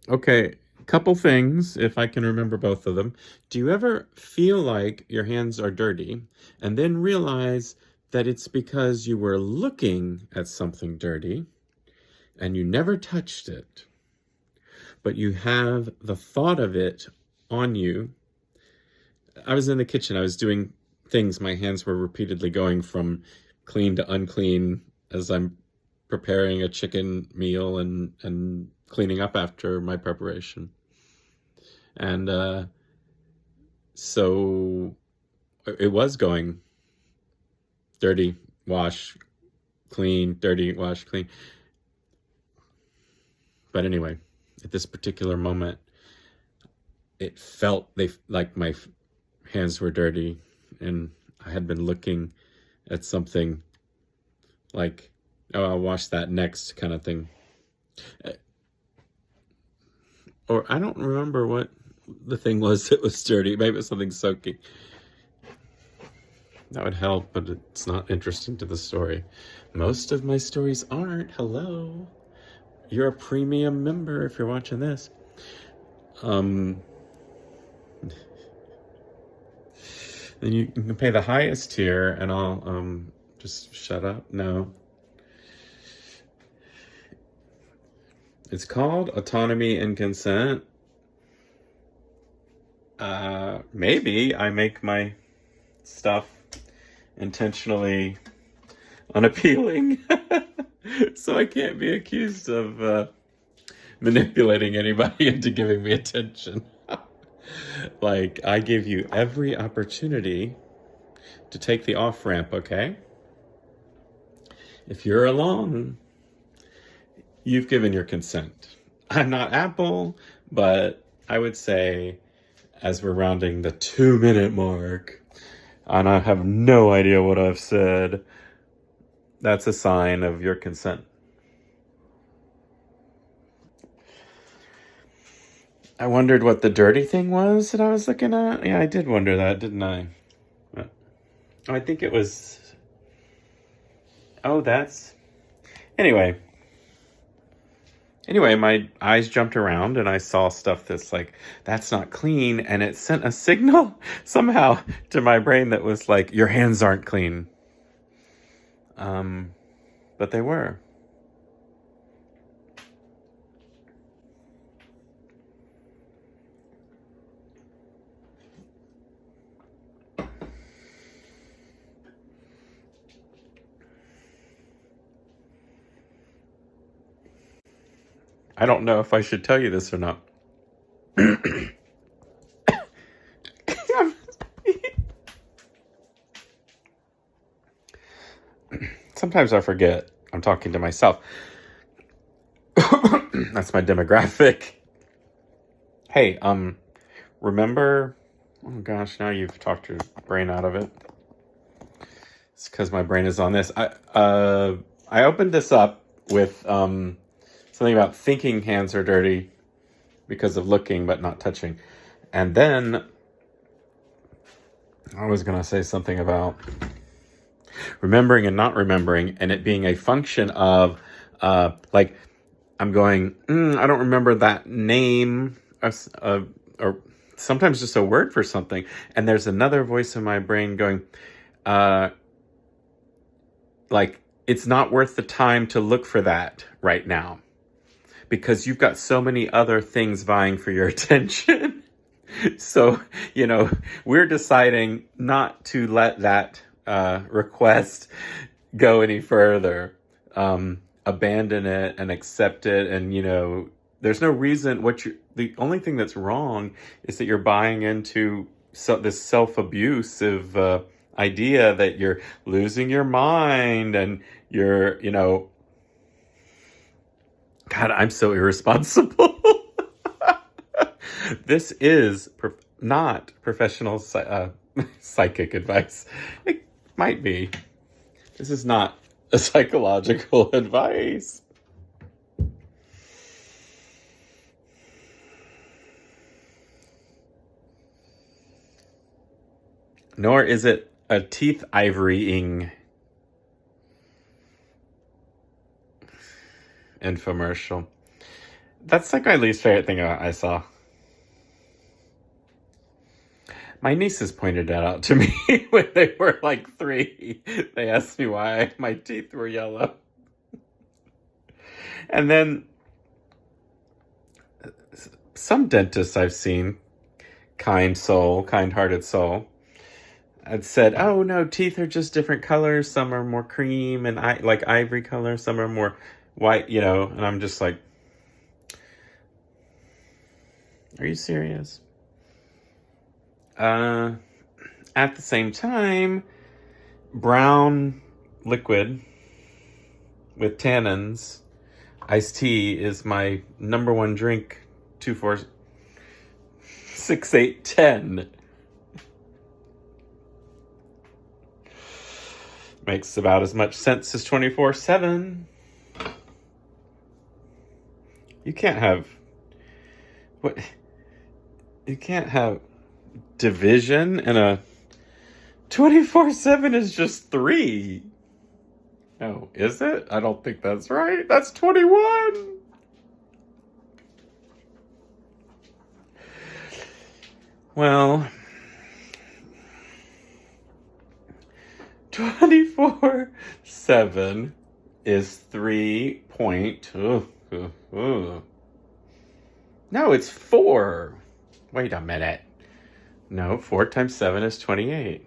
Okay, couple things, if I can remember both of them. Do you ever feel like your hands are dirty and then realize that it's because you were looking at something dirty and you never touched it, but you have the thought of it on you? I was in the kitchen, I was doing things, my hands were repeatedly going from clean to unclean as I'm preparing a chicken meal and cleaning up after my preparation. And so it was going dirty, wash, clean, dirty, wash, clean. But anyway, at this particular moment, it felt like my hands were dirty, and I had been looking at something like, oh, I'll wash that next kind of thing. Or I don't remember what the thing was that was dirty. Maybe it was something soaking. That would help, but it's not interesting to the story. Most of my stories aren't. Hello. You're a premium member if you're watching this. Then you can pay the highest tier and I'll just shut up. No. It's called autonomy and consent. Maybe I make my stuff intentionally unappealing so I can't be accused of manipulating anybody into giving me attention. Like, I give you every opportunity to take the off-ramp, okay? If you're alone, you've given your consent. I'm not Apple, but I would say, as we're rounding the 2-minute mark, and I have no idea what I've said, that's a sign of your consent. I wondered what the dirty thing was that I was looking at. Yeah, I did wonder that, didn't I? I think it was... Oh, that's... Anyway, my eyes jumped around and I saw stuff that's like, that's not clean. And it sent a signal somehow to my brain that was like, your hands aren't clean. But they were. I don't know if I should tell you this or not. Sometimes I forget I'm talking to myself. That's my demographic. Hey, remember... Oh gosh, now you've talked your brain out of it. It's because my brain is on this. I opened this up with something about thinking hands are dirty because of looking but not touching. And then I was going to say something about remembering and not remembering, and it being a function of like, I'm going, I don't remember that name, or sometimes just a word for something. And there's another voice in my brain going, like, it's not worth the time to look for that right now because you've got so many other things vying for your attention. So, we're deciding not to let that request go any further. Abandon it and accept it. And, there's no reason. The only thing that's wrong is that you're buying into this self-abusive idea that you're losing your mind and you're, God, I'm so irresponsible. This is not professional psychic advice. It might be. This is not a psychological advice. Nor is it a teeth ivorying infomercial. That's like my least favorite thing I saw. My nieces pointed that out to me when they were like 3. They asked me why my teeth were yellow. And then some dentists I've seen, kind-hearted soul, had said, oh no, teeth are just different colors. Some are more cream and like ivory color. Some are more white, and I'm just like, are you serious? At the same time, brown liquid with tannins, iced tea, is my number one drink. 2, 4, 6, 8, 10. Makes about as much sense as 24/7. You can't have what? You can't have division and a 24/7 is just 3. Oh, is it? I don't think that's right. That's 21. Well, 24/7 is 3 point. No, it's 4. Wait a minute. No, 4 times 7 is 28.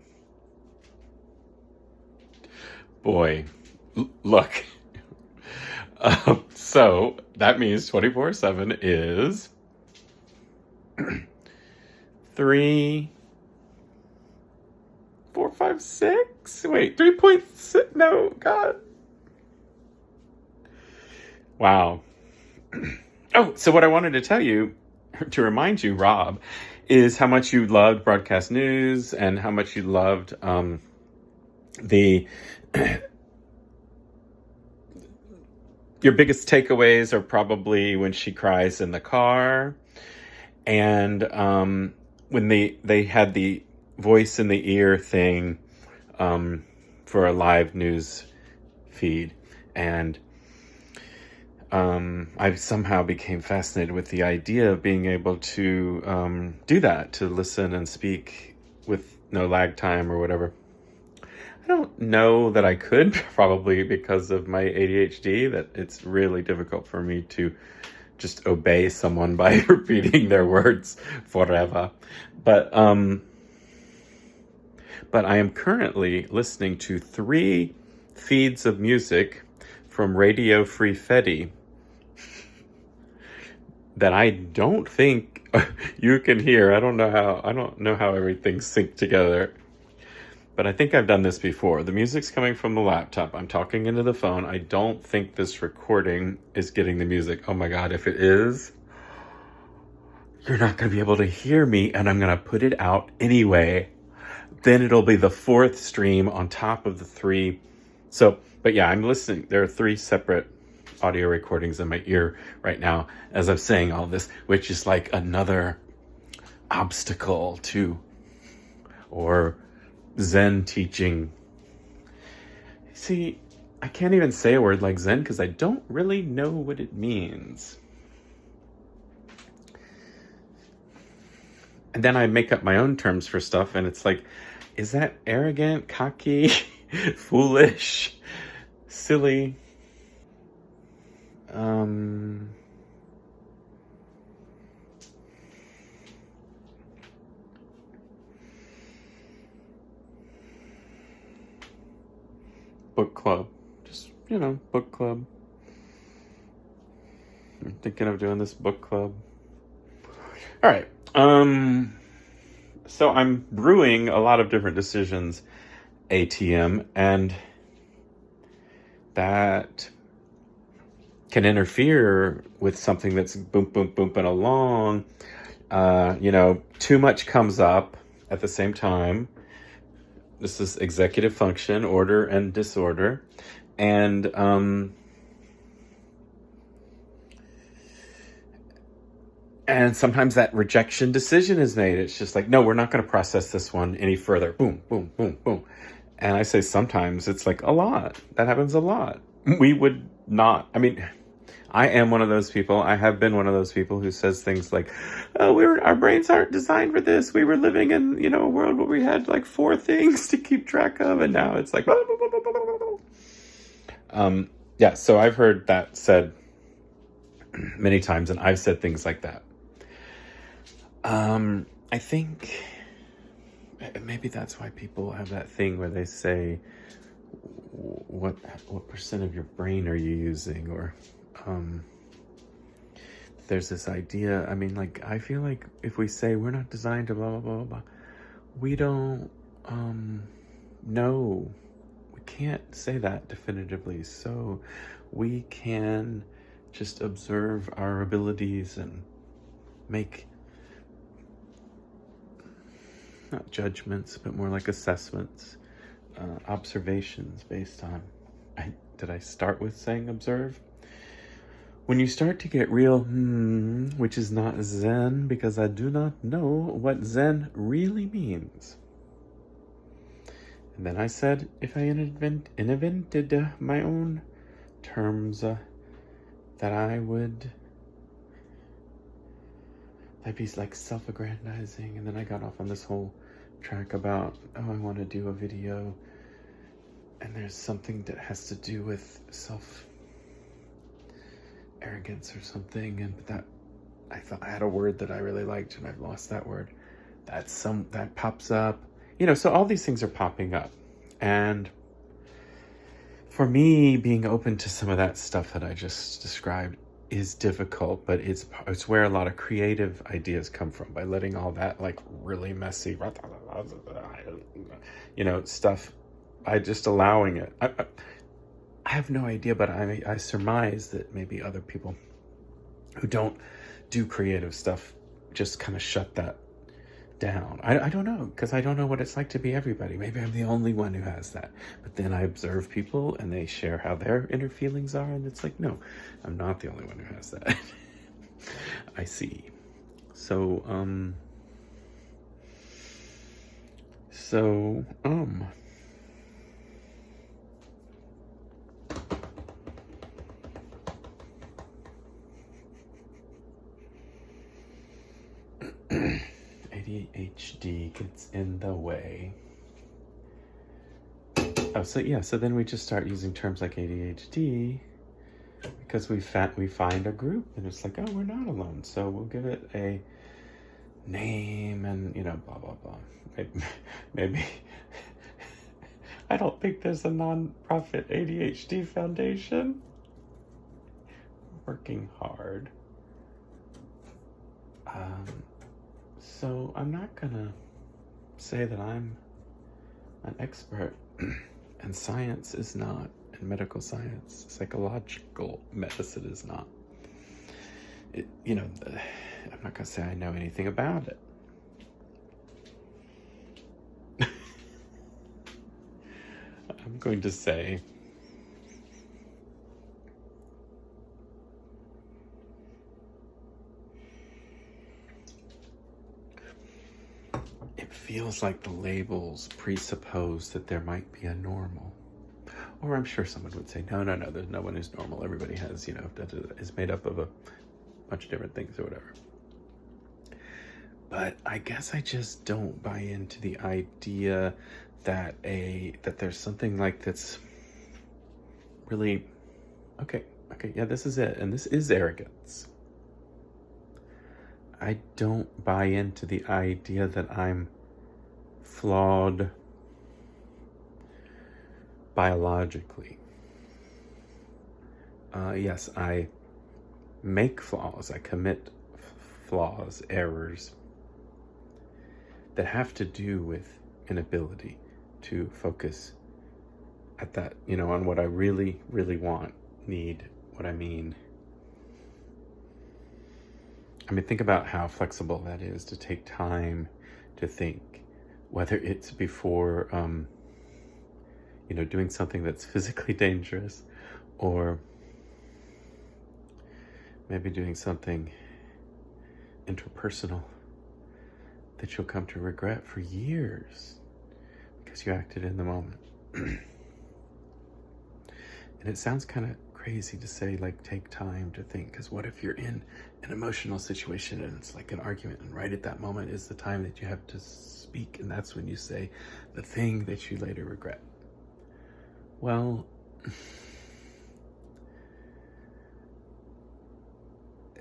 Boy, look. So that means 24/7 is 3, 4, 5, 6. Wait, 3.6. No, God. Wow. Oh, so what I wanted to tell you, to remind you, Rob, is how much you loved broadcast news and how much you loved the your biggest takeaways are probably when she cries in the car, and when they had the voice in the ear thing for a live news feed, and I somehow became fascinated with the idea of being able to do that, to listen and speak with no lag time or whatever. I don't know that I could, probably because of my ADHD, that it's really difficult for me to just obey someone by repeating their words forever. But I am currently listening to 3 feeds of music from Radio Free Fetty that I don't think you can hear. I don't know how everything's synced together. But I think I've done this before. The music's coming from the laptop. I'm talking into the phone. I don't think this recording is getting the music. Oh my God, if it is, you're not going to be able to hear me, and I'm going to put it out anyway. Then it'll be the 4th stream on top of the 3. So, but yeah, I'm listening. There are 3 separate audio recordings in my ear right now as I'm saying all this, which is like another obstacle to, or Zen teaching. See, I can't even say a word like Zen because I don't really know what it means. And then I make up my own terms for stuff, and it's like, is that arrogant, cocky, foolish, silly? Book club. Just, book club. I'm thinking of doing this book club. All right. So I'm brewing a lot of different decisions, ATM, and that can interfere with something that's booping along. Too much comes up at the same time. This is executive function, order and disorder. And sometimes that rejection decision is made. It's just like, no, we're not going to process this one any further. Boom, boom, boom, boom. And I say sometimes, it's like a lot. That happens a lot. We would not, I am one of those people. I have been one of those people who says things like, "Oh, our brains aren't designed for this. We were living in, a world where we had like 4 things to keep track of, and now it's like." Yeah. So I've heard that said many times, and I've said things like that. I think maybe that's why people have that thing where they say, what percent of your brain are you using? Or there's this idea, I feel like if we say we're not designed to blah, blah, blah, blah, we don't know. We can't say that definitively. So we can just observe our abilities and make not judgments, but more like assessments, observations based on, did I start with saying observe? When you start to get real, which is not Zen, because I do not know what Zen really means. And then I said, if I invented my own terms, that I'd be like self-aggrandizing. And then I got off on this whole track about, I want to do a video, and there's something that has to do with self-arrogance or something, and that I thought I had a word that I really liked, and I've lost that word. That pops up, so all these things are popping up. And for me, being open to some of that stuff that I just described is difficult, but it's where a lot of creative ideas come from, by letting all that like really messy, stuff, by just allowing it. I have no idea, but I surmise that maybe other people who don't do creative stuff just kind of shut that down. I don't know, because I don't know what it's like to be everybody. Maybe I'm the only one who has that. But then I observe people and they share how their inner feelings are, and it's like, no, I'm not the only one who has that. I see. So ADHD gets in the way. So then we just start using terms like ADHD because we find a group, and it's like, oh, we're not alone. So we'll give it a name and, blah, blah, blah. Maybe I don't think there's a non-profit ADHD foundation. Working hard. So I'm not gonna say that I'm an expert, and science is not, and medical science, psychological medicine is not. I'm not gonna say I know anything about it. I'm going to say it feels like the labels presuppose that there might be a normal. Or I'm sure someone would say, no, there's no one who's normal. Everybody has, is made up of a bunch of different things or whatever. But I guess I just don't buy into the idea that there's something like that's really, okay, yeah, this is it. And this is arrogance. I don't buy into the idea that I'm flawed biologically. Yes, I make flaws. I commit flaws, errors that have to do with inability to focus at that, on what I really, really want, need, what I mean. Think about how flexible that is, to take time to think, whether it's before, doing something that's physically dangerous, or maybe doing something interpersonal that you'll come to regret for years because you acted in the moment. And it sounds kind of crazy to say, like, take time to think, because what if you're in an emotional situation and it's like an argument, and right at that moment is the time that you have to speak, and that's when you say the thing that you later regret. Well,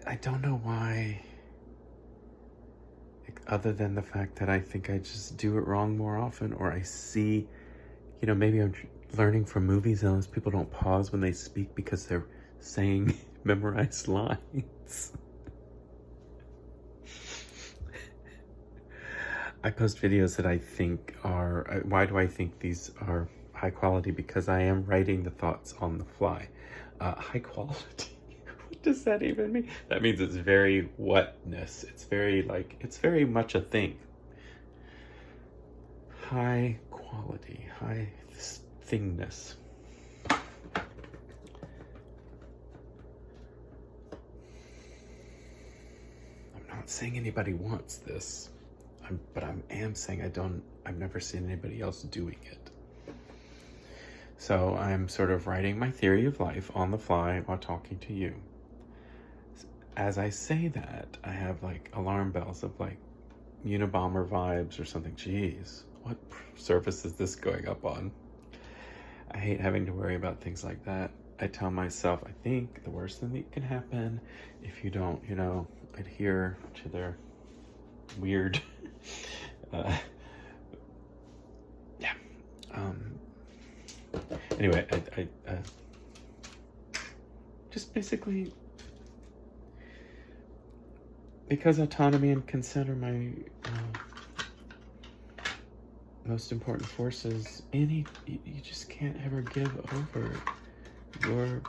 I don't know why, other than the fact that I think I just do it wrong more often, or I see, maybe I'm learning from movies, and those people don't pause when they speak because they're saying memorized lines. I post videos that I think are, why do I think these are high quality? Because I am writing the thoughts on the fly. High quality. What does that even mean? That means it's very whatness. It's very much a thing. High quality, high thingness. I'm not saying anybody wants this, but I am saying I've never seen anybody else doing it. So I'm sort of writing my theory of life on the fly while talking to you. As I say that, I have like alarm bells of like Unabomber vibes or something. Jeez, what service is this going up on? I hate having to worry about things like that. I tell myself, I think the worst thing that can happen if you don't, adhere to their weird, anyway, I just basically, because autonomy and consent are my most important forces, you just can't ever give over your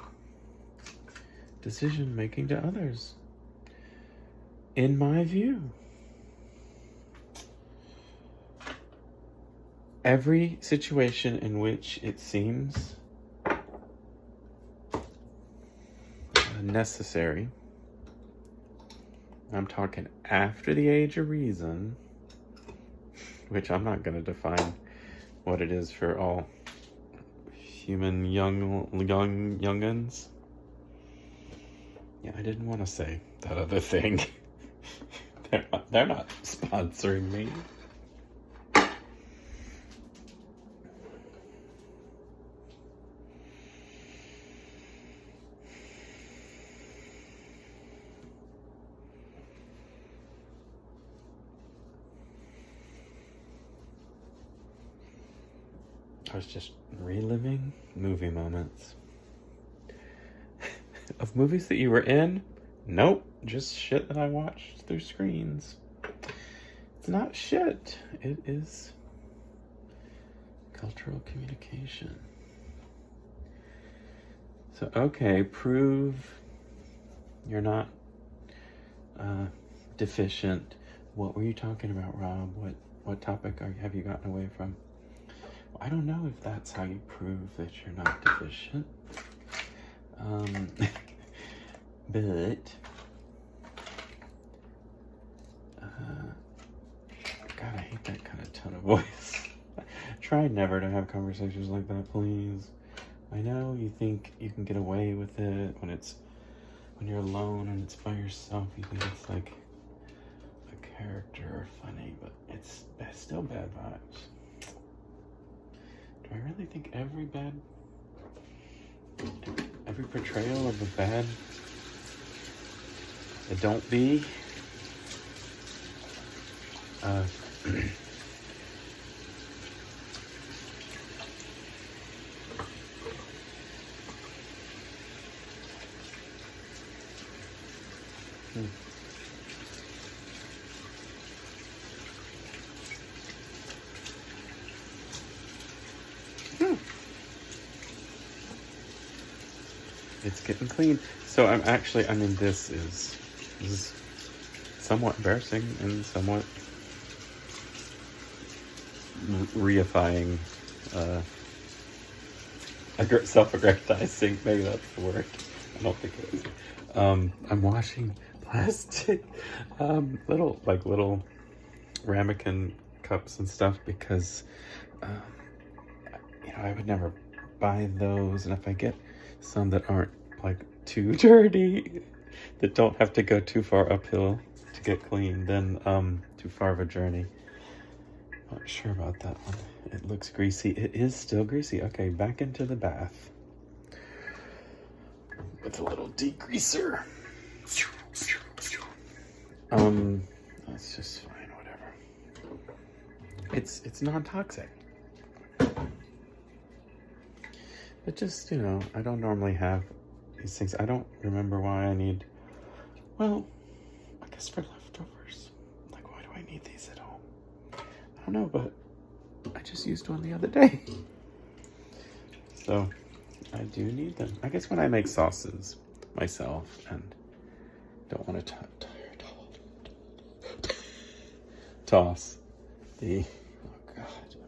decision making to others, in my view. Every situation in which it seems necessary, I'm talking after the age of reason, which I'm not going to define what it is for all human youngins. Yeah, I didn't want to say that other thing. They're not sponsoring me. I was just reliving movie moments. Of movies that you were in? Nope, just shit that I watched through screens. It's not shit. It is cultural communication. So, okay, prove you're not deficient. What were you talking about, Rob? What topic have you gotten away from? I don't know if that's how you prove that you're not deficient. But God, I hate that kind of tone of voice. Try never to have conversations like that, please. I know you think you can get away with it when you're alone and it's by yourself. You think it's like a character or funny, but it's still bad vibes. Do I really think every portrayal of a bad, a don't be, It's getting clean. So this is somewhat embarrassing and somewhat reifying, self-aggrandizing. Maybe that's the word. I don't think it is. I'm washing plastic, little ramekin cups and stuff because, I would never buy those, and if I get some that aren't like too dirty, that don't have to go too far uphill to get clean, then too far of a journey. Not sure about that one. It looks greasy. It is still greasy. Okay, back into the bath with a little degreaser. That's just fine, whatever. It's non-toxic. But just, I don't normally have these things. I don't remember why I need, well, I guess for leftovers. Like, why do I need these at home? I don't know, but I just used one the other day. So I do need them. I guess when I make sauces myself and don't want to toss the, oh God,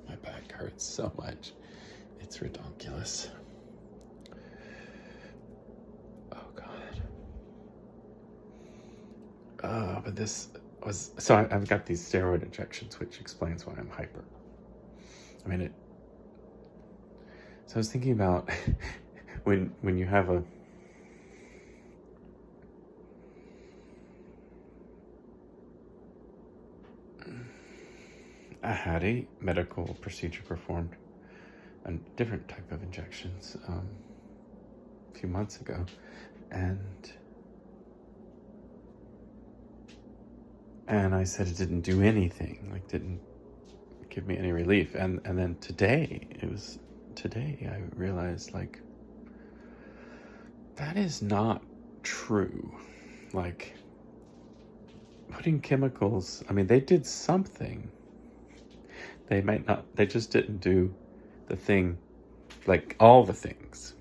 my back hurts so much. It's ridiculous. Oh God. But this was, so I've got these steroid injections, which explains why I'm hyper. I mean, so I was thinking about when you have I had a medical procedure performed, a different type of injections, a few months ago, and I said it didn't do anything, like didn't give me any relief, and then today I realized, like, that is not true. Like, putting chemicals, I mean, they did something. They just didn't do the thing, like all the things.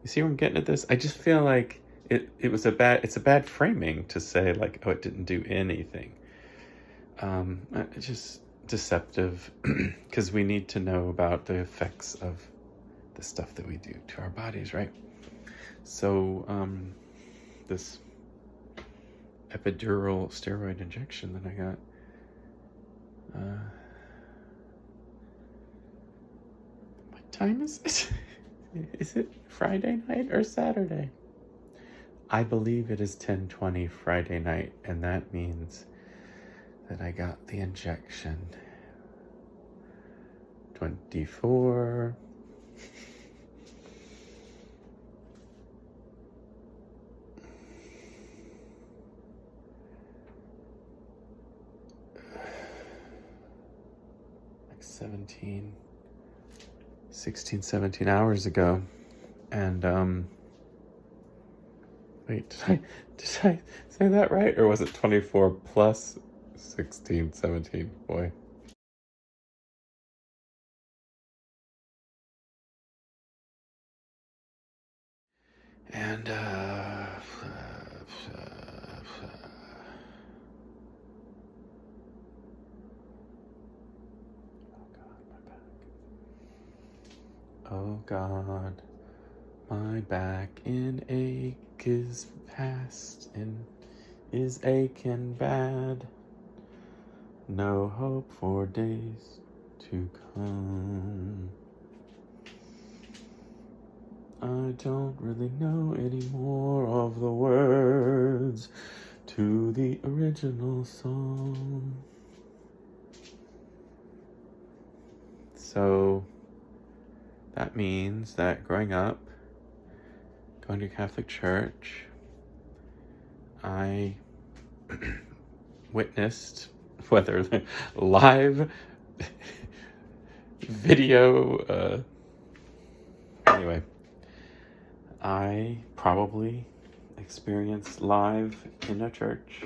You see where I'm getting at this? I just feel like it's a bad framing to say, like, oh, it didn't do anything. It's just deceptive, because we need to know about the effects of the stuff that we do to our bodies, right? So this epidural steroid injection that I got, what time is it? Is it Friday night or Saturday? I believe it is 10:20 Friday night, and that means that I got the injection 24 16, 17 hours ago. And wait, did I say that right? Or was it 24 plus 16, 17? Boy. And oh God, my back in ache is past and is aching bad. No hope for days to come. I don't really know any more of the words to the original song. So that means that growing up, going to Catholic church, I witnessed, whether live video, anyway, I probably experienced live in a church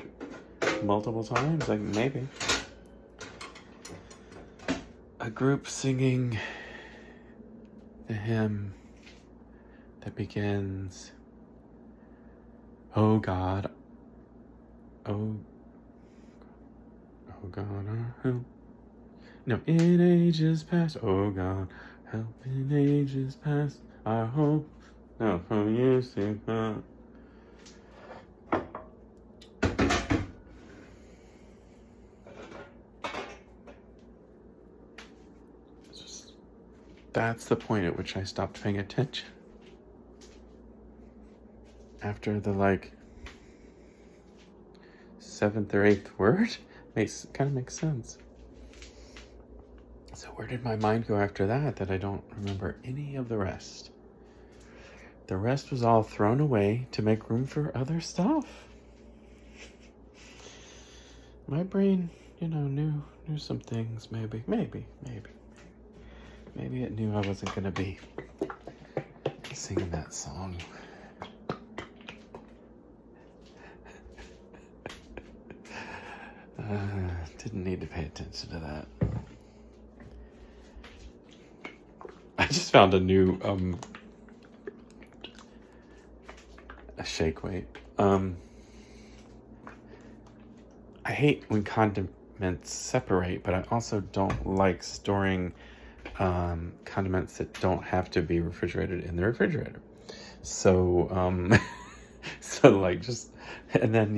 multiple times, like maybe a group singing the hymn that begins, oh God, oh God, help. No, in ages past, oh God, help in ages past, I hope, no, from years to come. That's the point at which I stopped paying attention. after the like 7th or 8th word kind of makes sense. So where did my mind go after that I don't remember any of the rest? The rest was all thrown away to make room for other stuff. My brain, knew some things, maybe it knew I wasn't gonna be singing that song. Didn't need to pay attention to that. I just found a new a shake weight. I hate when condiments separate, but I also don't like storing condiments that don't have to be refrigerated in the refrigerator. So so like just, and then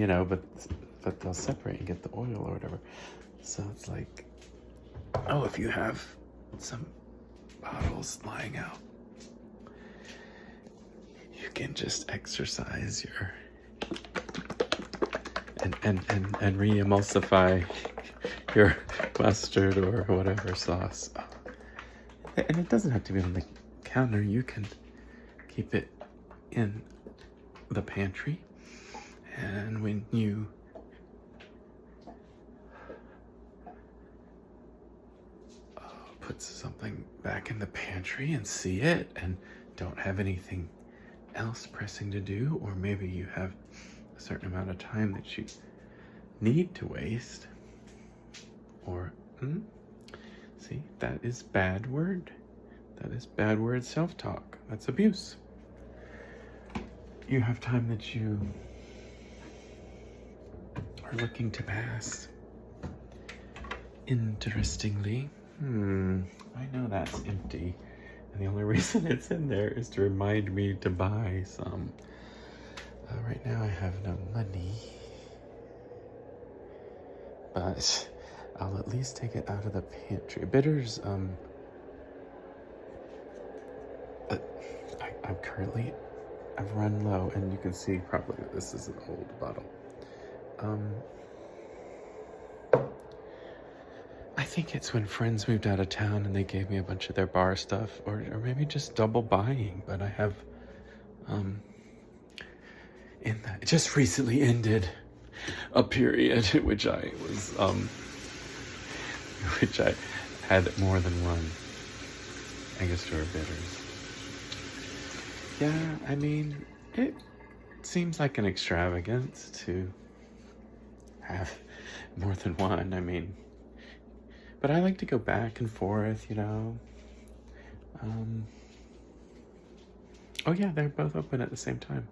but they'll separate and get the oil or whatever. So it's like, oh, if you have some bottles lying out, you can just exercise your and re-emulsify your mustard or whatever sauce. And it doesn't have to be on the counter. You can keep it in the pantry, and when you put something back in the pantry and see it and don't have anything else pressing to do, or maybe you have a certain amount of time that you need to waste, or see, that is bad word self-talk. That's abuse. You have time that you are looking to pass. Interestingly, I know that's empty, and the only reason it's in there is to remind me to buy some. Right now I have no money, but I'll at least take it out of the pantry. Bitters, I've run low, and you can see probably that this is an old bottle. I think it's when friends moved out of town and they gave me a bunch of their bar stuff, or maybe just double buying, but I have, it just recently ended a period in which I was, which I had more than one Angostura bitters. Yeah, I mean, it seems like an extravagance to have more than one. I mean, but I like to go back and forth, oh yeah, they're both open at the same time.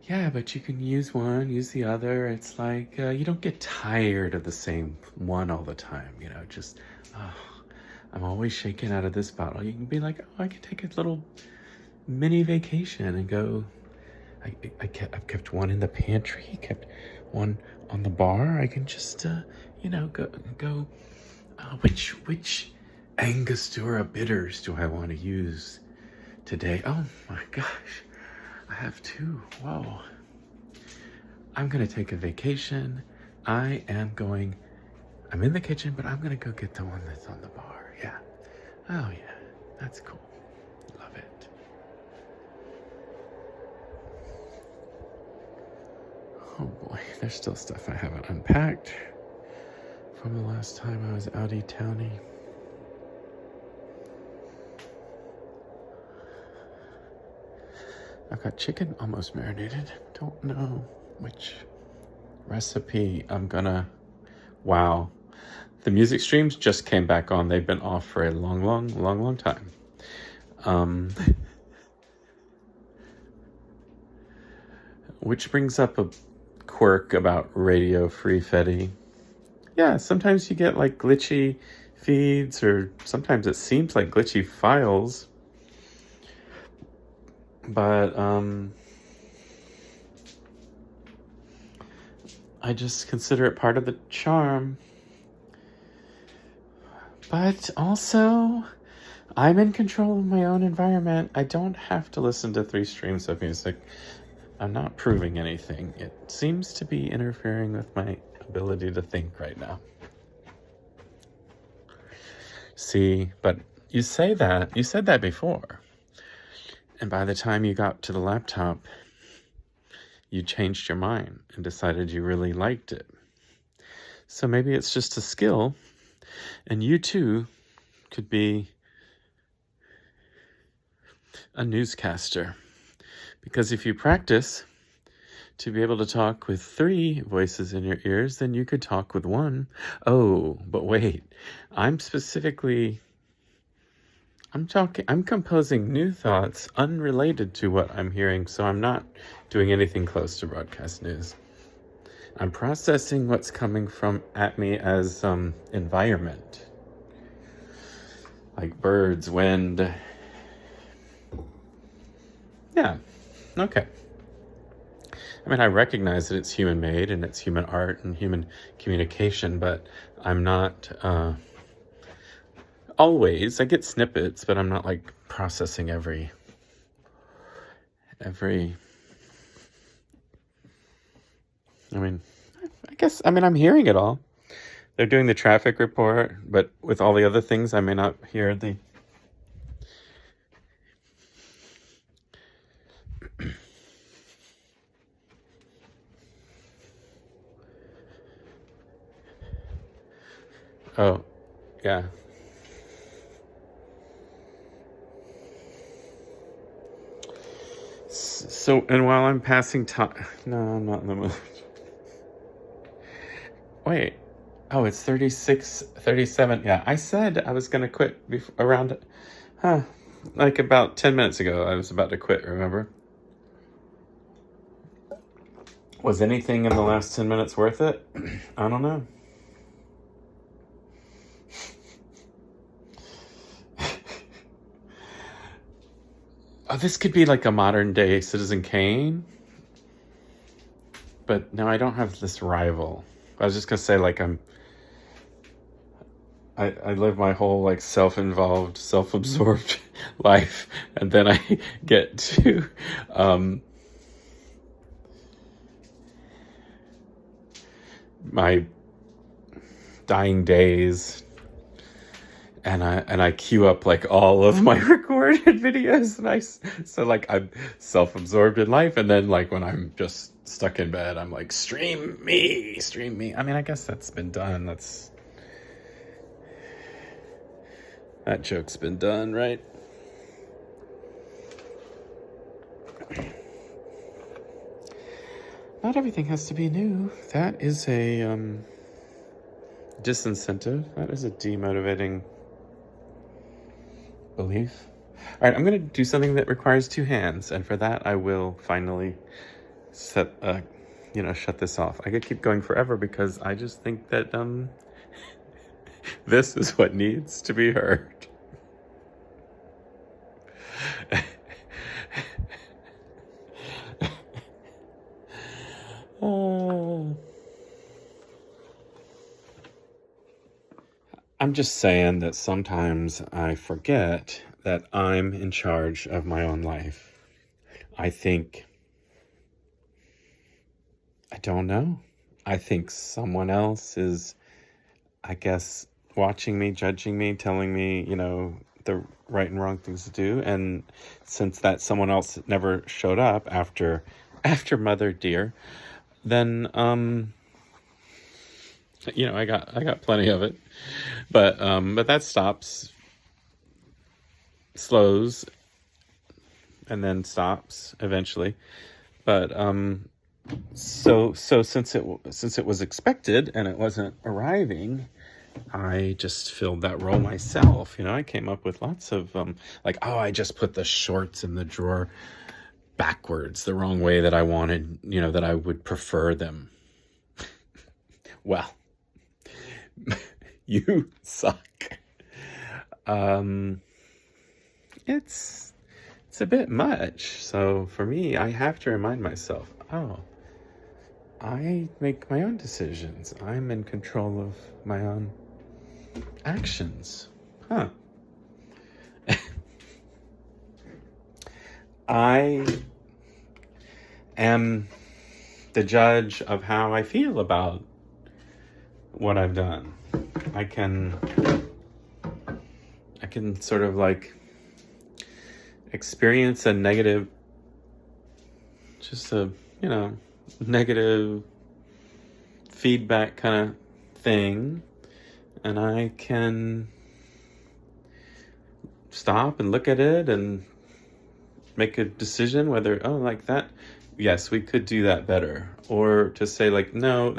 Yeah, but you can use one, use the other. It's like, you don't get tired of the same one all the time, just, I'm always shaking out of this bottle. You can be like, oh, I can take a little mini vacation and go. I've kept one in the pantry, kept one on the bar. I can just, go. Which Angostura bitters do I want to use today? Oh my gosh, I have two. Whoa. I'm gonna take a vacation. I'm in the kitchen, but I'm gonna go get the one that's on the bar. Yeah. Oh yeah, that's cool. Love it. Oh boy, there's still stuff I haven't unpacked from the last time I was outy towny. I've got chicken almost marinated. Don't know which recipe I'm gonna. Wow. The music streams just came back on. They've been off for a long time. Which brings up a quirk about Radio Free Fetty. Yeah, sometimes you get like glitchy feeds, or sometimes it seems like glitchy files. But I just consider it part of the charm. But also, I'm in control of my own environment. I don't have to listen to 3 streams of music. I'm not proving anything. It seems to be interfering with my ability to think right now. See, but you said that before. And by the time you got to the laptop, you changed your mind and decided you really liked it. So maybe it's just a skill, and you too could be a newscaster. Because if you practice to be able to talk with 3 voices in your ears, then you could talk with 1. Oh, but wait, I'm composing new thoughts unrelated to what I'm hearing, so I'm not doing anything close to broadcast news. I'm processing what's coming at me as environment, like birds, wind. Yeah, okay. I mean, I recognize that it's human-made and it's human art and human communication, but I'm not always. I get snippets, but I'm not like processing every. I mean, I'm hearing it all. They're doing the traffic report, but with all the other things, I may not hear the. Oh, yeah. So, and while I'm passing time, no, I'm not in the mood. Wait, oh, it's 36, 37. Yeah, I said I was going to quit around, like about 10 minutes ago, I was about to quit, remember? Was anything in the last 10 minutes worth it? I don't know. Oh, this could be like a modern day Citizen Kane. But no, I don't have this rival. I was just going to say, like, I live my whole, like, self-involved, self-absorbed life. And then I get to, my dying days, and I queue up like all of my recorded videos, and so like I'm self-absorbed in life, and then like when I'm just stuck in bed, I'm like, stream me. I mean, I guess that's been done. That joke's been done, right? Not everything has to be new. That is a disincentive. That is a demotivating belief. All right, I'm going to do something that requires 2 hands, and for that I will finally shut this off. I could keep going forever because I just think that this is what needs to be heard. I'm just saying that sometimes I forget that I'm in charge of my own life. I don't know. I think someone else is, I guess, watching me, judging me, telling me, the right and wrong things to do. And since that someone else never showed up after Mother Dear, then I got plenty of it. But that slows, and then stops eventually. But so since it was expected and it wasn't arriving, I just filled that role myself. I came up with lots of I just put the shorts in the drawer backwards, the wrong way that I wanted, that I would prefer them. Well, you suck. It's a bit much. So for me, I have to remind myself, I make my own decisions. I'm in control of my own actions. I am the judge of how I feel about what I've done. I can sort of like experience a negative, just a, negative feedback kind of thing, and I can stop and look at it and make a decision whether, like that, yes, we could do that better. Or to say like, no,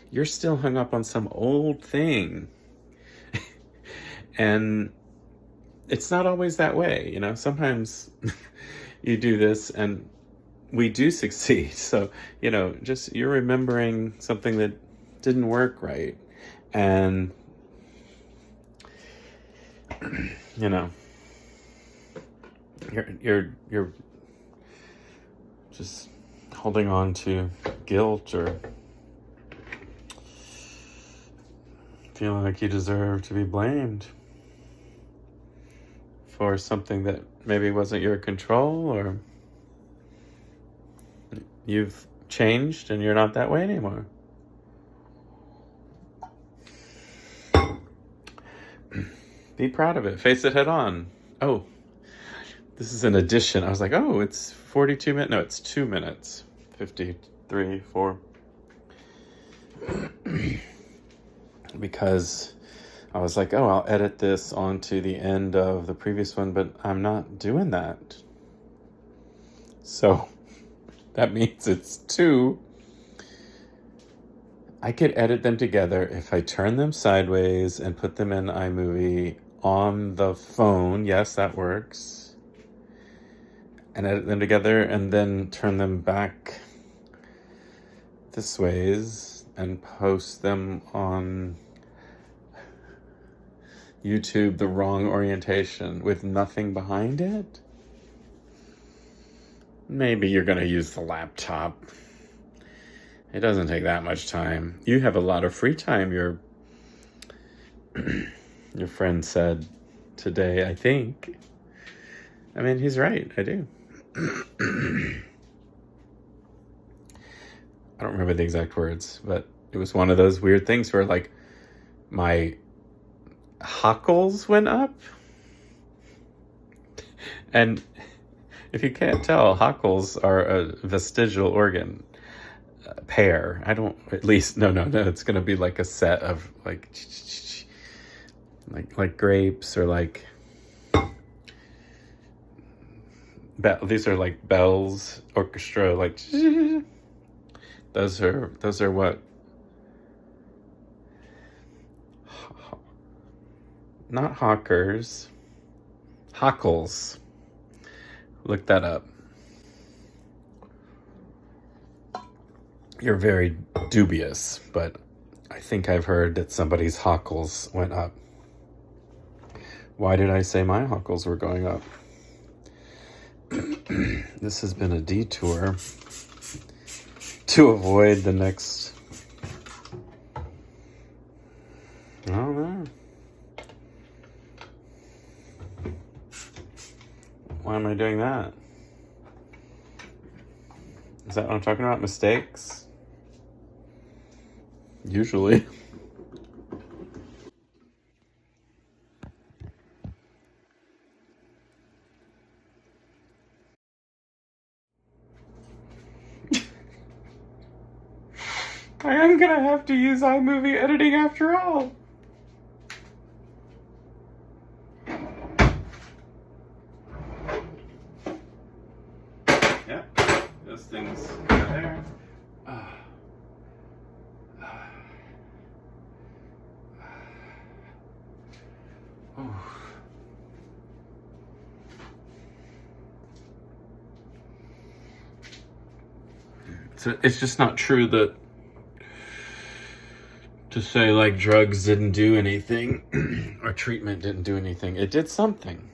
you're still hung up on some old thing. And it's not always that way, sometimes you do this and we do succeed. So, just you're remembering something that didn't work right. And, you're just holding on to guilt or feeling like you deserve to be blamed for something that maybe wasn't your control, or you've changed and you're not that way anymore. Be proud of it. Face it head on. Oh, this is an addition. I was like, it's 42 minutes. No, it's 2 minutes. 53, 4. Because I was like, I'll edit this onto the end of the previous one, but I'm not doing that. So that means it's 2. I could edit them together if I turn them sideways and put them in iMovie on the phone. Yes, that works. And edit them together and then turn them back this ways and post them on YouTube the wrong orientation with nothing behind it. Maybe you're going to use the laptop. It doesn't take that much time. You have a lot of free time, your friend said today, I think. I mean, he's right. I do. I don't remember the exact words, but it was one of those weird things where like my hackles went up. And if you can't tell, hackles are a vestigial organ pair. I don't, at least, no, it's going to be like a set of like grapes, or like these are like bells, orchestra, like those are what, not hawkers, hackles. Look that up. You're very dubious, but I think I've heard that somebody's hackles went up. Why did I say my hackles were going up? This has been a detour to avoid the next... I don't know. Why am I doing that? Is that what I'm talking about? Mistakes? Usually. I am gonna have to use iMovie editing after all. Yeah, those things are there. So it's just not true that to say like drugs didn't do anything or treatment didn't do anything. It did something.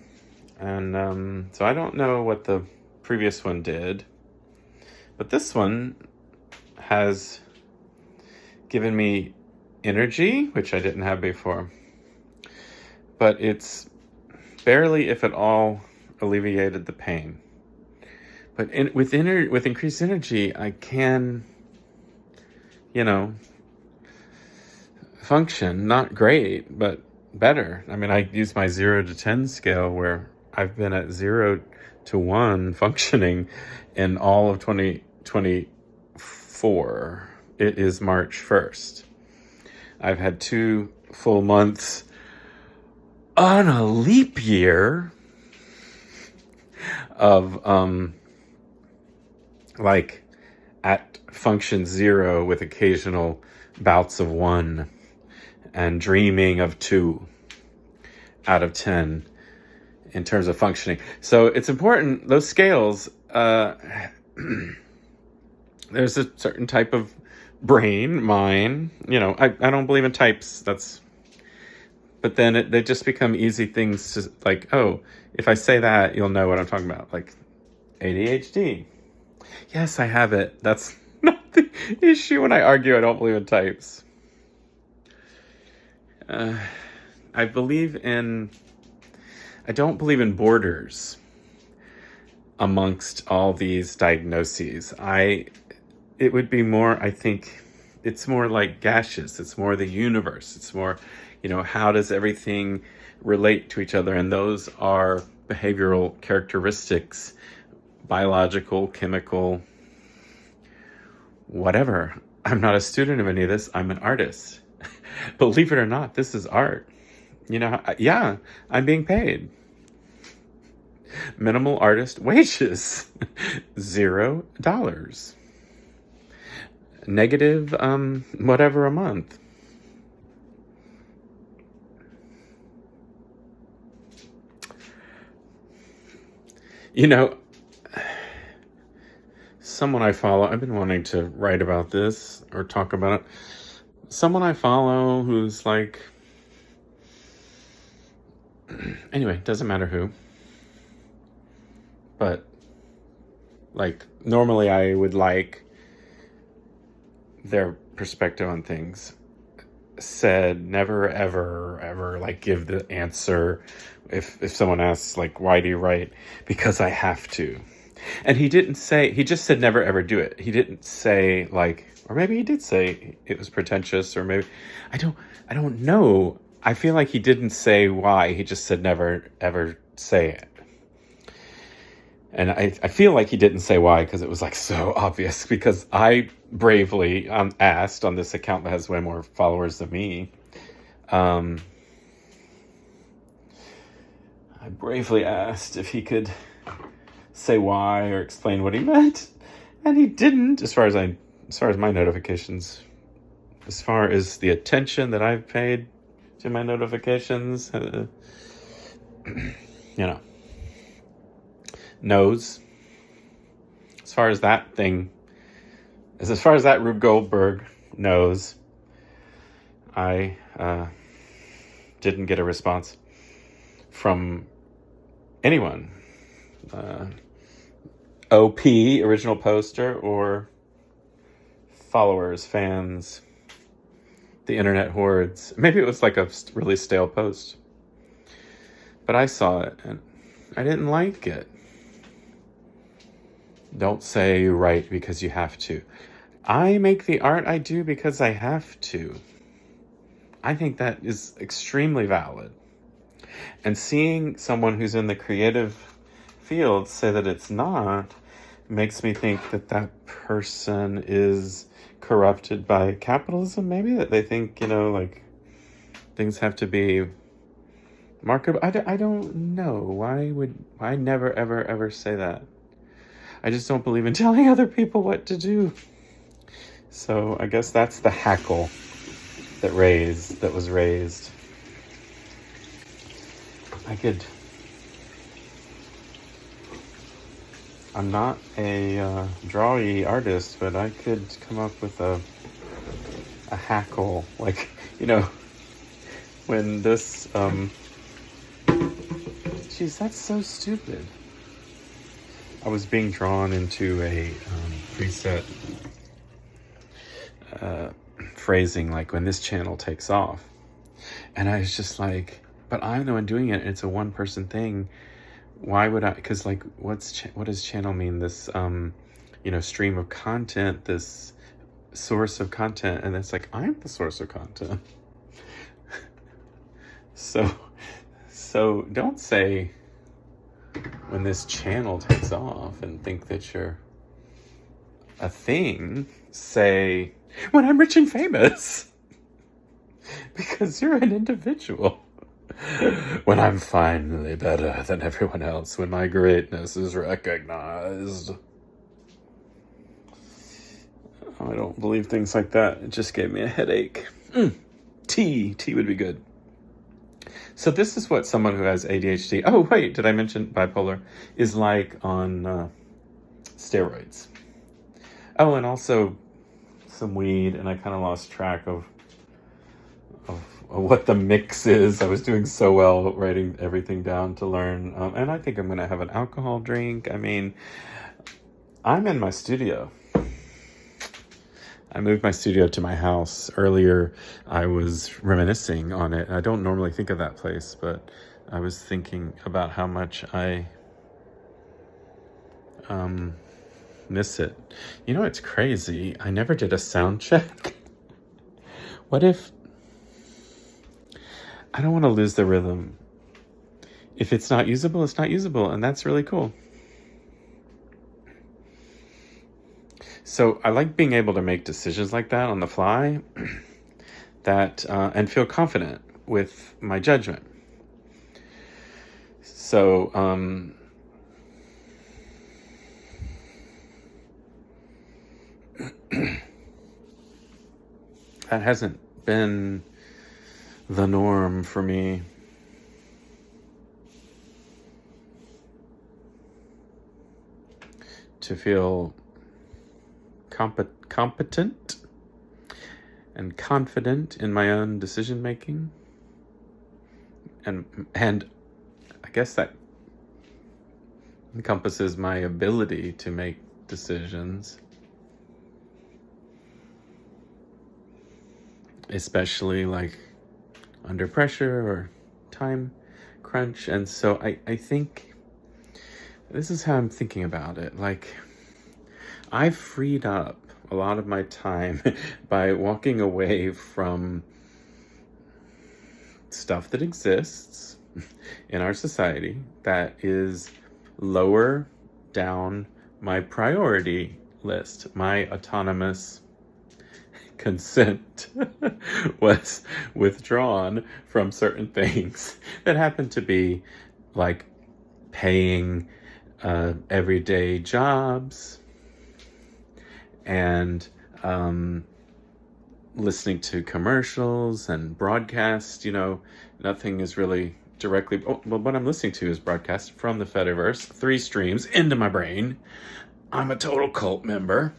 And so I don't know what the previous one did, but this one has given me energy, which I didn't have before. But it's barely, if at all, alleviated the pain. But with increased energy, I can, you know, function, not great, but better. I mean, I use my 0 to 10 scale where I've been at 0 to 1 functioning in all of 2024. It is March 1st. I've had 2 full months on a leap year of like at function 0 with occasional bouts of 1 and dreaming of 2 out of 10 in terms of functioning. So it's important, those scales, there's a certain type of brain, mine, I don't believe in types, but then they just become easy things to, like, oh, if I say that, you'll know what I'm talking about, like ADHD. Yes, I have it. That's not the issue when I argue I don't believe in types. I don't believe in borders amongst all these diagnoses. It would be more, I think, it's more like gaseous. It's more the universe. It's more, how does everything relate to each other? And those are behavioral characteristics, biological, chemical, whatever. I'm not a student of any of this. I'm an artist. Believe it or not, this is art. Yeah, I'm being paid. Minimal artist wages, $0. Negative, whatever a month. Someone I follow, I've been wanting to write about this or talk about it. Someone I follow who's like, anyway, doesn't matter who, but like normally I would like their perspective on things, said never ever like give the answer if someone asks like, why do you write? Because I have to. And he just said never ever do it. He didn't say like, or maybe he did say it was pretentious, or maybe I don't know. I feel like he didn't say why. He just said never ever say it. And I feel like he didn't say why because it was like so obvious, because I bravely asked on this account that has way more followers than me. I bravely asked if he could say why or explain what he meant, and he didn't, as far as my notifications, as far as the attention that I've paid to my notifications, knows. As far as that Rube Goldberg knows, I didn't get a response from anyone. OP, original poster, or followers, fans, the internet hordes. Maybe it was like a really stale post. But I saw it and I didn't like it. Don't say you write because you have to. I make the art I do because I have to. I think that is extremely valid. And seeing someone who's in the creative field say that it's not makes me think that person is corrupted by capitalism, maybe, that they think, like things have to be marketable. I don't know. Why never ever say that? I just don't believe in telling other people what to do. So I guess that's the hackle that was raised. I'm not a drawy artist, but I could come up with a hackle, like, when this, geez, that's so stupid. I was being drawn into a preset phrasing, like when this channel takes off. And I was just like, but I'm the one doing it, and it's a one-person thing. why would I, because like, what does channel mean? This, stream of content, this source of content. And it's like, I'm the source of content. So don't say when this channel takes off and think that you're a thing. Say, when I'm rich and famous. Because you're an individual. When I'm finally better than everyone else, when my greatness is recognized. I don't believe things like that. It just gave me a headache. Tea would be good. So this is what someone who has ADHD, oh wait, did I mention bipolar, is like on steroids. Oh, and also some weed, and I kind of lost track of what the mix is. I was doing so well writing everything down to learn. And I think I'm going to have an alcohol drink. I mean, I'm in my studio. I moved my studio to my house. Earlier, I was reminiscing on it. I don't normally think of that place, but I was thinking about how much I miss it. You know, it's crazy. I never did a sound check. What if... I don't want to lose the rhythm. If it's not usable, it's not usable, and that's really cool. So I like being able to make decisions like that on the fly, and feel confident with my judgment. So that hasn't been the norm for me. To feel competent and confident in my own decision making, and I guess that encompasses my ability to make decisions, especially like under pressure or time crunch. And so I think this is how I'm thinking about it. Like, I've freed up a lot of my time by walking away from stuff that exists in our society that is lower down my priority list. My autonomous consent was withdrawn from certain things that happen to be like paying everyday jobs and listening to commercials and broadcast. Nothing is really directly... well, what I'm listening to is broadcast from the Fediverse, 3 streams into my brain. I'm a total cult member.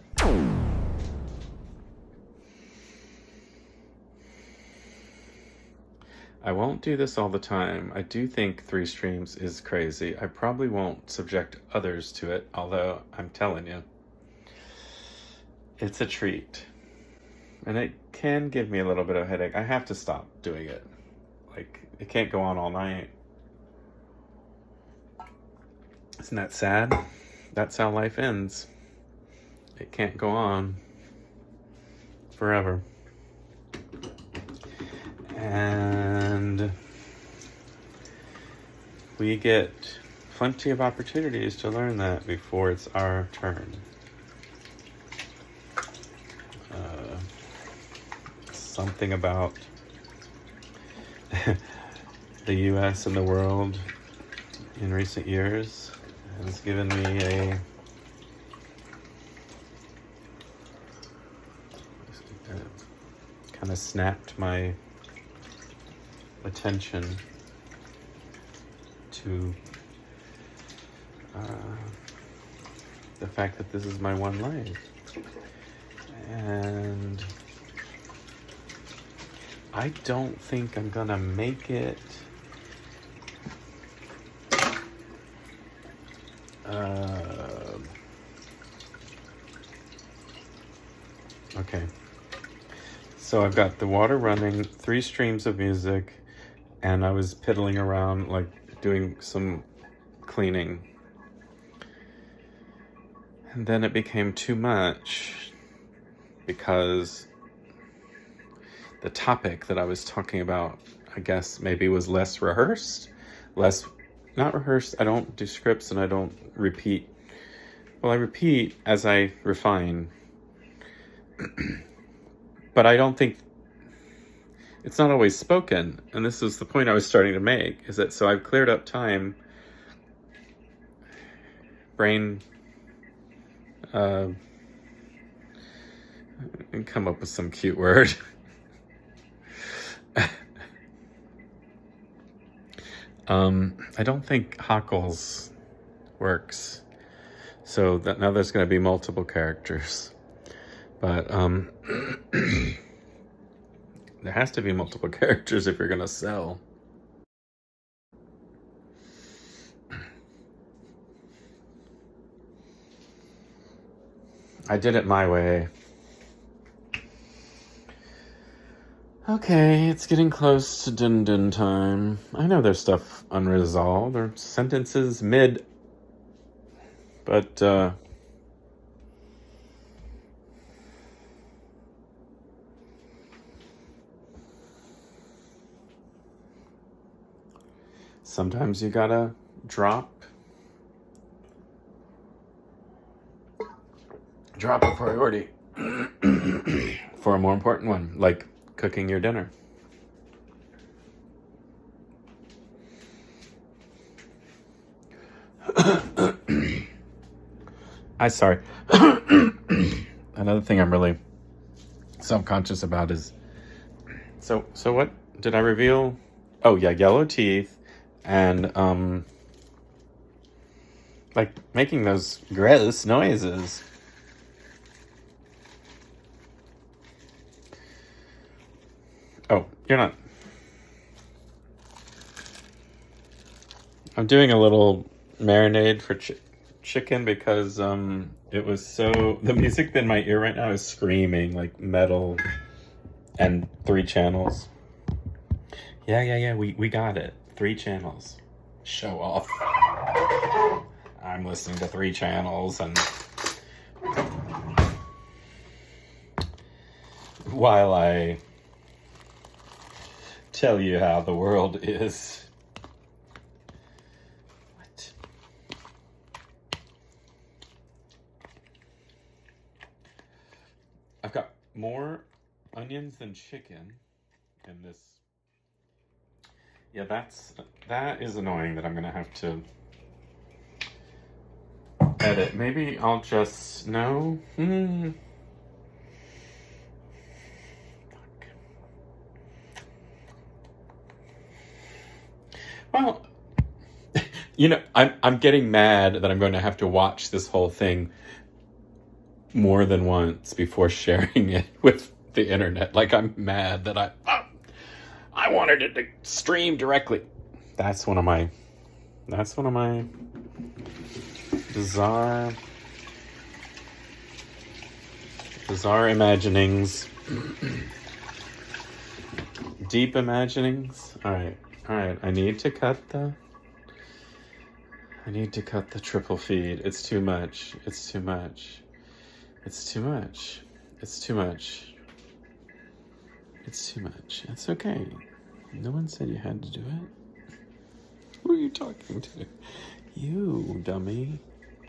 I won't do this all the time. I do think 3 streams is crazy. I probably won't subject others to it, although I'm telling you, it's a treat. And it can give me a little bit of a headache. I have to stop doing it. Like, it can't go on all night. Isn't that sad? That's how life ends. It can't go on forever. And we get plenty of opportunities to learn that before it's our turn. Something about the US and the world in recent years has given me kind of snapped my attention to the fact that this is my one life. And I don't think I'm gonna make it okay. So I've got the water running, 3 streams of music, and I was piddling around, like doing some cleaning. And then it became too much because the topic that I was talking about, I guess maybe was less rehearsed. Not rehearsed, I don't do scripts and I don't repeat. Well, I repeat as I refine. But I don't think, it's not always spoken. And this is the point I was starting to make, is that so I've cleared up time, brain, and come up with some cute word. I don't think Hockles works. So that now there's going to be multiple characters. But there has to be multiple characters if you're going to sell. I did it my way. Okay, it's getting close to din-din time. I know there's stuff unresolved. There are sentences mid. But, sometimes you gotta drop a priority for a more important one, like cooking your dinner. Sorry. Another thing I'm really self-conscious about is, so what did I reveal? Oh yeah, yellow teeth and like making those gross noises. Oh, you're not. I'm doing a little marinade for chicken because it was so, the music in my ear right now is screaming like metal and 3 channels. Yeah, we got it. 3 channels. Show off. I'm listening to 3 channels and while I tell you how the world is. What? I've got more onions than chicken in this. Yeah, that is annoying that I'm gonna have to edit. Maybe I'll just, no? Well, you know, I'm getting mad that I'm going to have to watch this whole thing more than once before sharing it with the internet. Like, I'm mad that I wanted it to stream directly. That's one of my bizarre imaginings. Deep imaginings. All right. I need to cut the triple feed. It's too much. It's too much. It's okay. No one said you had to do it. Who are you talking to? You, dummy.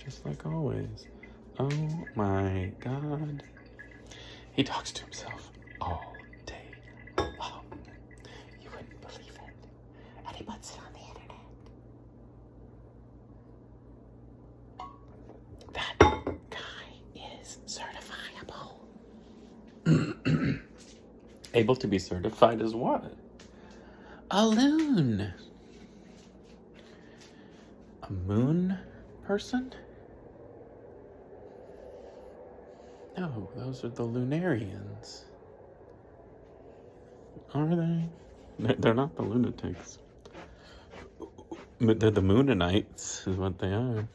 Just like always. Oh my God. He talks to himself all day long. You wouldn't believe it. And he puts it on the internet. That guy is certifiable. Able to be certified as what? A loon. A moon person? No, those are the Lunarians. Are they? They're not the lunatics. They're the Moonanites, is what they are.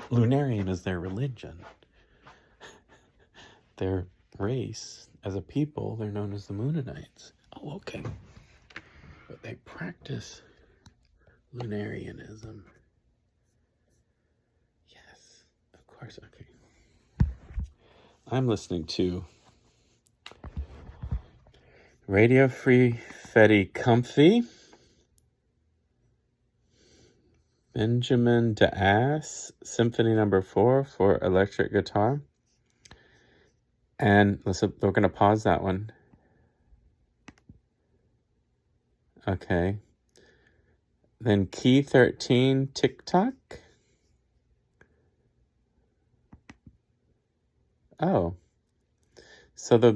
Lunarian is their religion. Their race, as a people, they're known as the Moonanites. Oh, okay. But they practice Lunarianism. course. Okay. I'm listening to Radio Free Fetty Comfy, Benjamin DeAss, Symphony Number 4 for electric guitar. And listen, we're going to pause that one. Okay. Then Key 13, TikTok. Oh. So the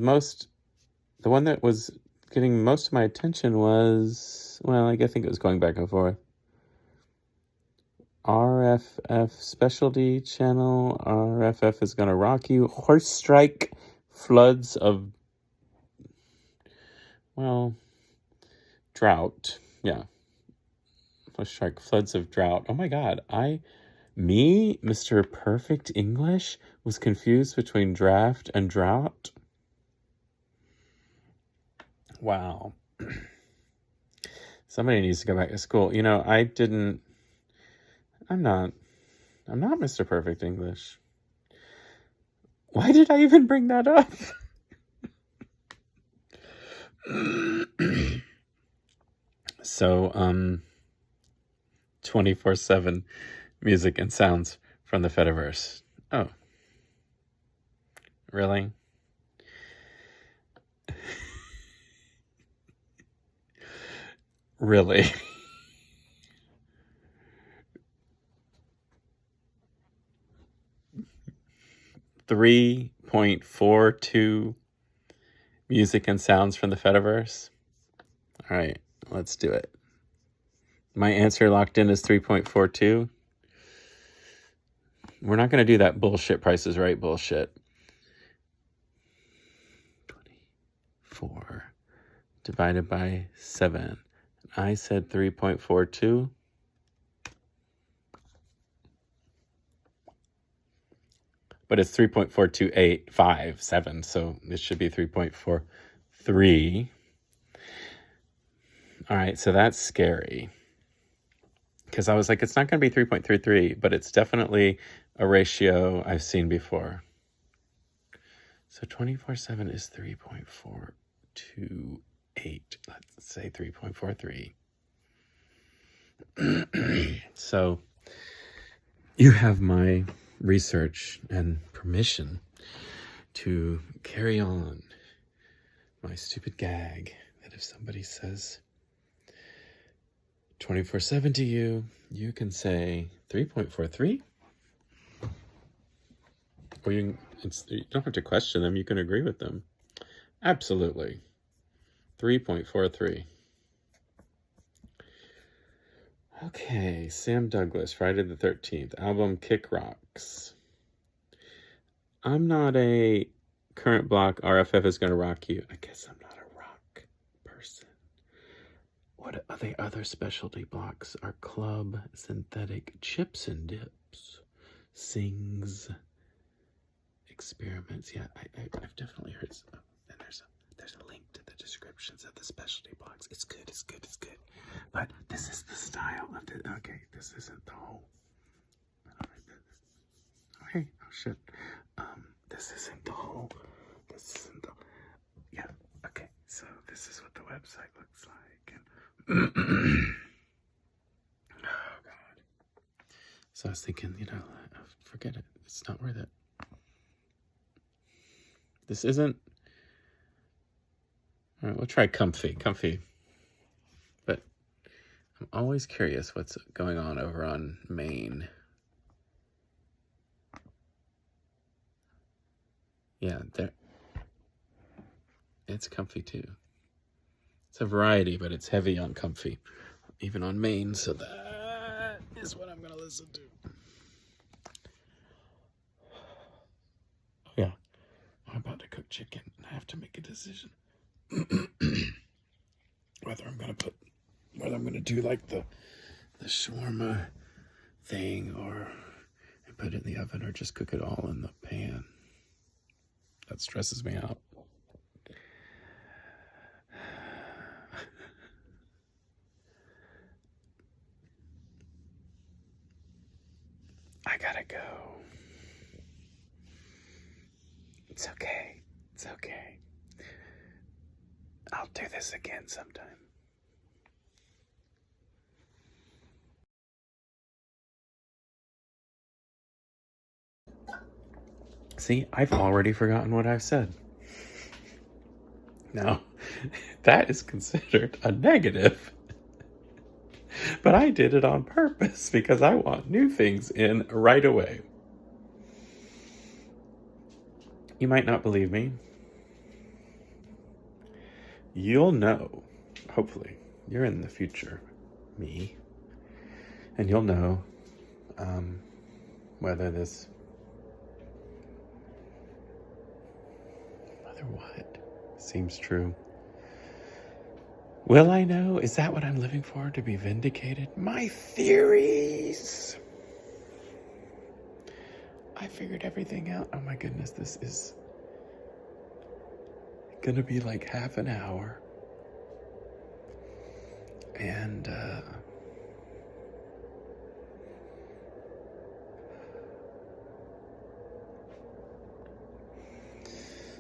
one that was getting most of my attention was, well, I think it was going back and forth. RFF Specialty Channel. RFF is Gonna Rock You. Horse Strike. Floods of, well, drought. Yeah. Horse Strike. Floods of drought. Oh my God. Mr. Perfect English, was confused between draft and drought. Wow. Somebody needs to go back to school. I'm not Mr. Perfect English. Why did I even bring that up? So, 24/7 music and sounds from the Fediverse. Oh. Really? Really? .42 music and sounds from the Fediverse. All right, let's do it. My answer locked in is 3.42. We're not going to do that bullshit Price is Right bullshit. 24 divided by 7. I said 3.42. But it's 3.428557, so this should be 3.43. All right, so that's scary. Because I was like, it's not going to be 3.33, but it's definitely a ratio I've seen before. So 24/7 is 3.428. Let's say 3.43. So you have my research and permission to carry on my stupid gag that if somebody says 24/7 to you, you can say 3.43. Or you don't have to question them, you can agree with them. Absolutely. 3.43. Okay, Sam Douglas, Friday the 13th, album Kick Rocks. I'm not a current block, RFF is Gonna Rock You. I guess I'm not a rock person. What are the other specialty blocks? Are Club, Synthetic, Chips and Dips, Sings, Experiments. Yeah, I've definitely heard some. And there's a link to the descriptions of the specialty blocks. It's good. But this is the style of it. Okay, this isn't the whole. Okay, oh shit. This isn't the whole. Yeah, okay, so this is what the website looks like. And oh, God. So I was thinking, forget it. It's not worth it. This isn't. All right, we'll try comfy. But I'm always curious what's going on over on Maine. Yeah, it's comfy too. It's a variety, but it's heavy on comfy, even on Maine. So that is what I'm gonna listen to. Yeah, I'm about to cook chicken, and I have to make a decision whether I'm gonna do like the shawarma thing, or put it in the oven, or just cook it all in the pan. That stresses me out. I gotta go. It's okay. It's okay. I'll do this again sometime. See, I've already forgotten what I've said. Now, that is considered a negative. But I did it on purpose because I want new things in right away. You might not believe me. You'll know, hopefully, you're in the future, me, and you'll know whether what seems true. Will I know? Is that what I'm living for? To be vindicated? My theories! I figured everything out. Oh my goodness, this is gonna be like half an hour. And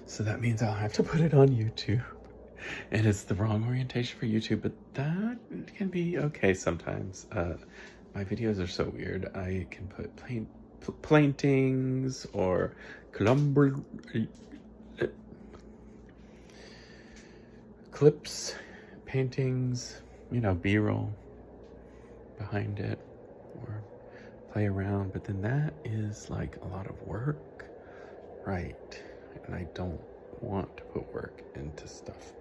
so that means I'll have to put it on YouTube. And it's the wrong orientation for YouTube, but that can be okay sometimes. My videos are so weird. I can put paintings or clips, paintings, B-roll behind it, or play around. But then that is like a lot of work, right? And I don't want to put work into stuff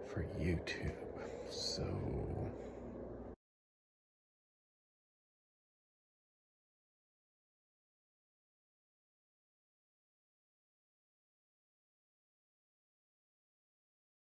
for YouTube. So